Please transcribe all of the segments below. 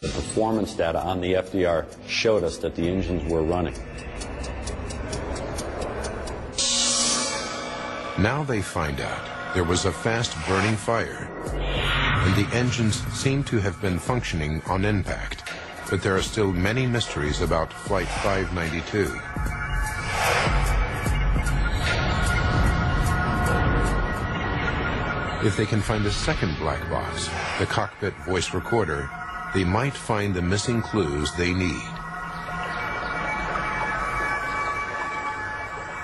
The performance data on the FDR showed us that the engines were running. Now they find out there was a fast-burning fire, and the engines seem to have been functioning on impact. But there are still many mysteries about Flight 592. If they can find a second black box, the cockpit voice recorder, they might find the missing clues they need.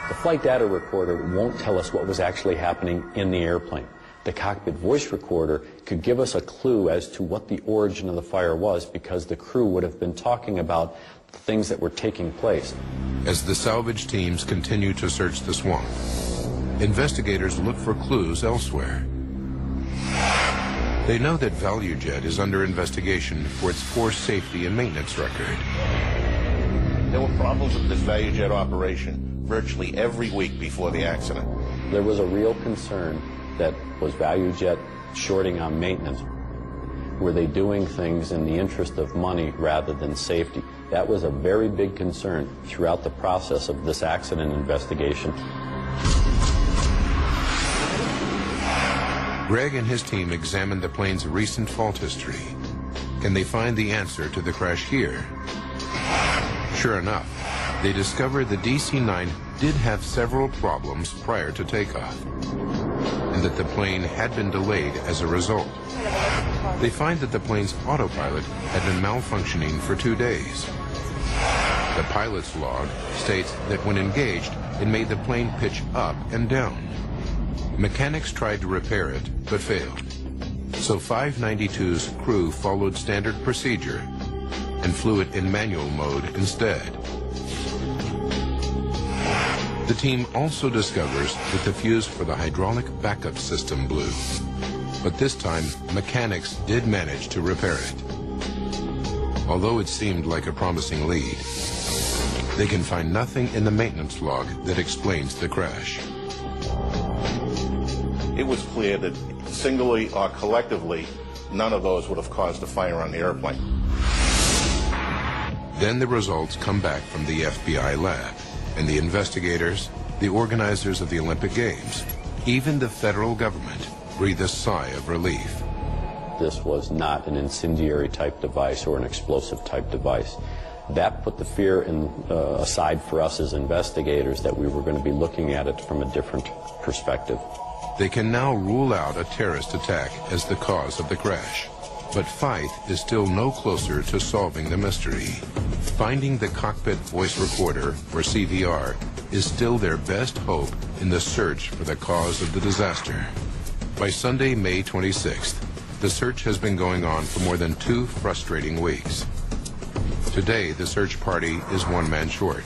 The flight data recorder won't tell us what was actually happening in the airplane. The cockpit voice recorder could give us a clue as to what the origin of the fire was, because the crew would have been talking about the things that were taking place. As the salvage teams continue to search the swamp, investigators look for clues elsewhere. They know that Valujet is under investigation for its poor safety and maintenance record. There were problems with this Valujet operation virtually every week before the accident. There was a real concern that was Valujet shorting on maintenance. Were they doing things in the interest of money rather than safety? That was a very big concern throughout the process of this accident investigation. Greg and his team examined the plane's recent fault history. Can they find the answer to the crash here? Sure enough, they discovered the DC-9 did have several problems prior to takeoff, and that the plane had been delayed as a result. They find that the plane's autopilot had been malfunctioning for 2 days. The pilot's log states that when engaged, it made the plane pitch up and down. Mechanics tried to repair it, but failed. So 592's crew followed standard procedure and flew it in manual mode instead. The team also discovers that the fuse for the hydraulic backup system blew. But this time, mechanics did manage to repair it. Although it seemed like a promising lead, they can find nothing in the maintenance log that explains the crash. It was clear that singly or collectively, none of those would have caused a fire on the airplane. Then the results come back from the FBI lab, and the investigators, the organizers of the Olympic Games, even the federal government breathe a sigh of relief. This was not an incendiary type device or an explosive type device. That put the fear aside for us as investigators that we were going to be looking at it from a different perspective. They can now rule out a terrorist attack as the cause of the crash. But Fife is still no closer to solving the mystery. Finding the cockpit voice recorder, or CVR, is still their best hope in the search for the cause of the disaster. By Sunday, May 26th, the search has been going on for more than 2 frustrating weeks. Today, the search party is 1 man short.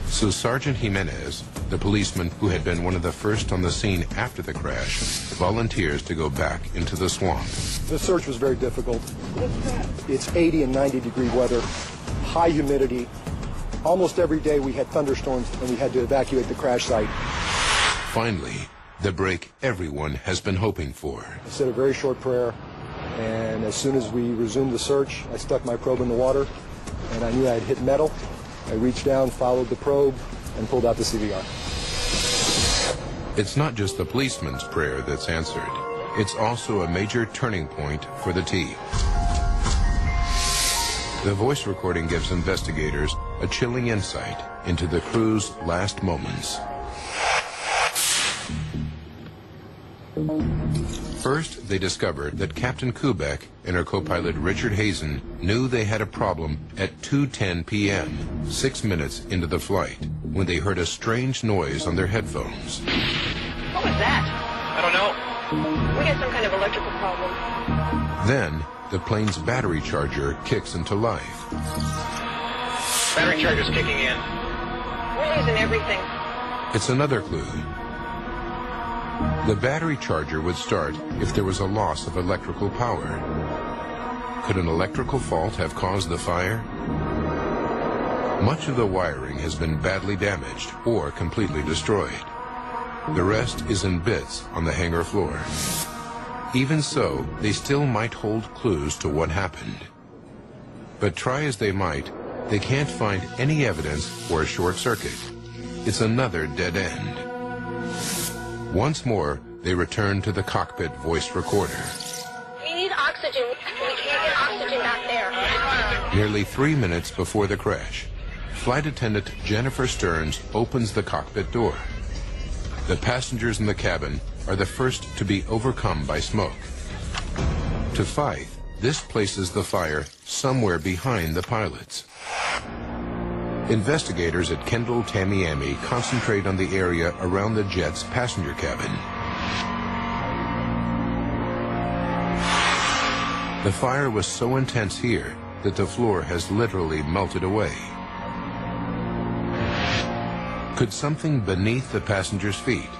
So Sergeant Jimenez, the policeman who had been one of the first on the scene after the crash, volunteers to go back into the swamp. The search was very difficult. It's 80 and 90 degree weather, high humidity. Almost every day we had thunderstorms and we had to evacuate the crash site. Finally, the break everyone has been hoping for. I said a very short prayer, and as soon as we resumed the search, I stuck my probe in the water, and I knew I had hit metal. I reached down, followed the probe, and pulled out the CVR. It's not just the policeman's prayer that's answered. It's also a major turning point for the team. The voice recording gives investigators a chilling insight into the crew's last moments. First, they discovered that Captain Kubek and her co-pilot Richard Hazen knew they had a problem at 2:10 p.m., 6 minutes into the flight, when they heard a strange noise on their headphones. What was that? I don't know. We got some kind of electrical problem. Then, the plane's battery charger kicks into life. Battery charger's kicking in. We're losing everything. It's another clue. The battery charger would start if there was a loss of electrical power. Could an electrical fault have caused the fire? Much of the wiring has been badly damaged or completely destroyed. The rest is in bits on the hangar floor. Even so, they still might hold clues to what happened. But try as they might, they can't find any evidence for a short circuit. It's another dead end. Once more, they return to the cockpit voice recorder. We need oxygen. We can't get oxygen back there. Nearly 3 minutes before the crash, Flight Attendant Jennifer Stearns opens the cockpit door. The passengers in the cabin are the first to be overcome by smoke. To Fife, this places the fire somewhere behind the pilots. Investigators at Kendall Tamiami concentrate on the area around the jet's passenger cabin. The fire was so intense here that the floor has literally melted away. Could something beneath the passengers' feet,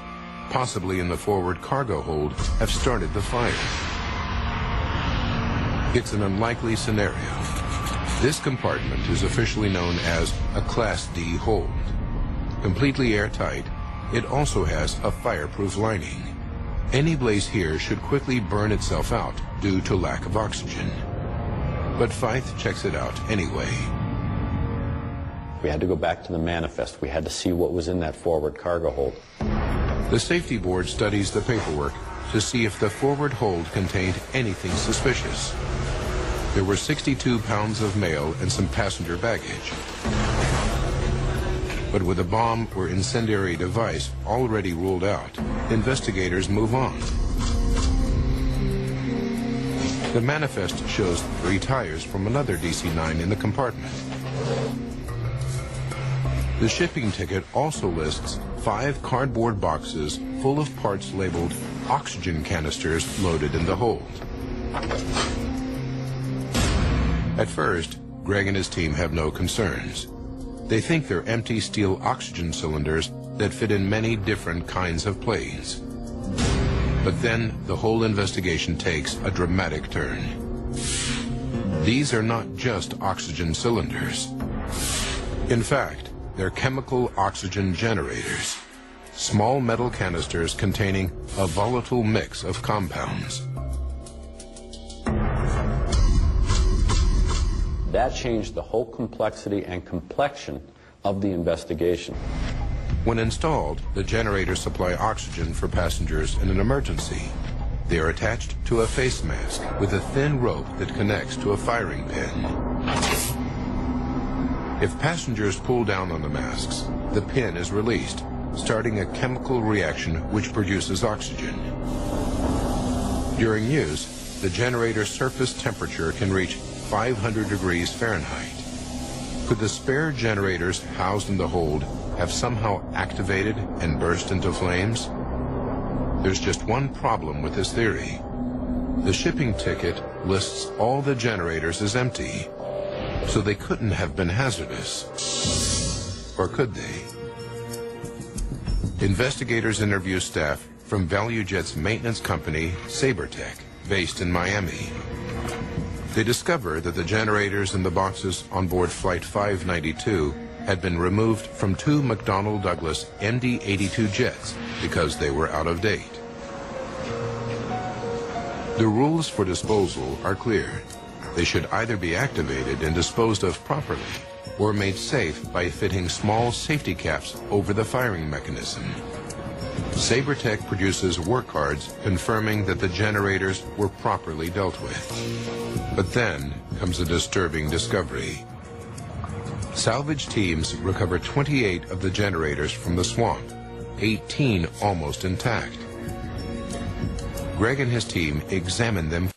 possibly in the forward cargo hold, have started the fire? It's an unlikely scenario. This compartment is officially known as a Class D hold. Completely airtight, it also has a fireproof lining. Any blaze here should quickly burn itself out due to lack of oxygen. But Fife checks it out anyway. We had to go back to the manifest. We had to see what was in that forward cargo hold. The safety board studies the paperwork to see if the forward hold contained anything suspicious. There were 62 pounds of mail and some passenger baggage. But with a bomb or incendiary device already ruled out, investigators move on. The manifest shows 3 tires from another DC-9 in the compartment. The shipping ticket also lists 5 cardboard boxes full of parts labeled oxygen canisters loaded in the hold. At first, Greg and his team have no concerns. They think they're empty steel oxygen cylinders that fit in many different kinds of planes. But then the whole investigation takes a dramatic turn. These are not just oxygen cylinders. In fact, they're chemical oxygen generators, small metal canisters containing a volatile mix of compounds. That changed the whole complexity and complexion of the investigation. When installed, the generators supply oxygen for passengers in an emergency. They are attached to a face mask with a thin rope that connects to a firing pin. If passengers pull down on the masks, the pin is released, starting a chemical reaction which produces oxygen. During use, the generator's surface temperature can reach 500 degrees Fahrenheit. Could the spare generators housed in the hold have somehow activated and burst into flames? There's just one problem with this theory. The shipping ticket lists all the generators as empty, so they couldn't have been hazardous. Or could they? Investigators interview staff from Valujet's maintenance company, SaberTech, based in Miami. They discover that the generators in the boxes on board Flight 592 had been removed from 2 McDonnell Douglas MD-82 jets because they were out of date. The rules for disposal are clear. They should either be activated and disposed of properly, or made safe by fitting small safety caps over the firing mechanism. SaberTech produces work cards confirming that the generators were properly dealt with. But then comes a disturbing discovery. Salvage teams recover 28 of the generators from the swamp, 18 almost intact. Greg and his team examine them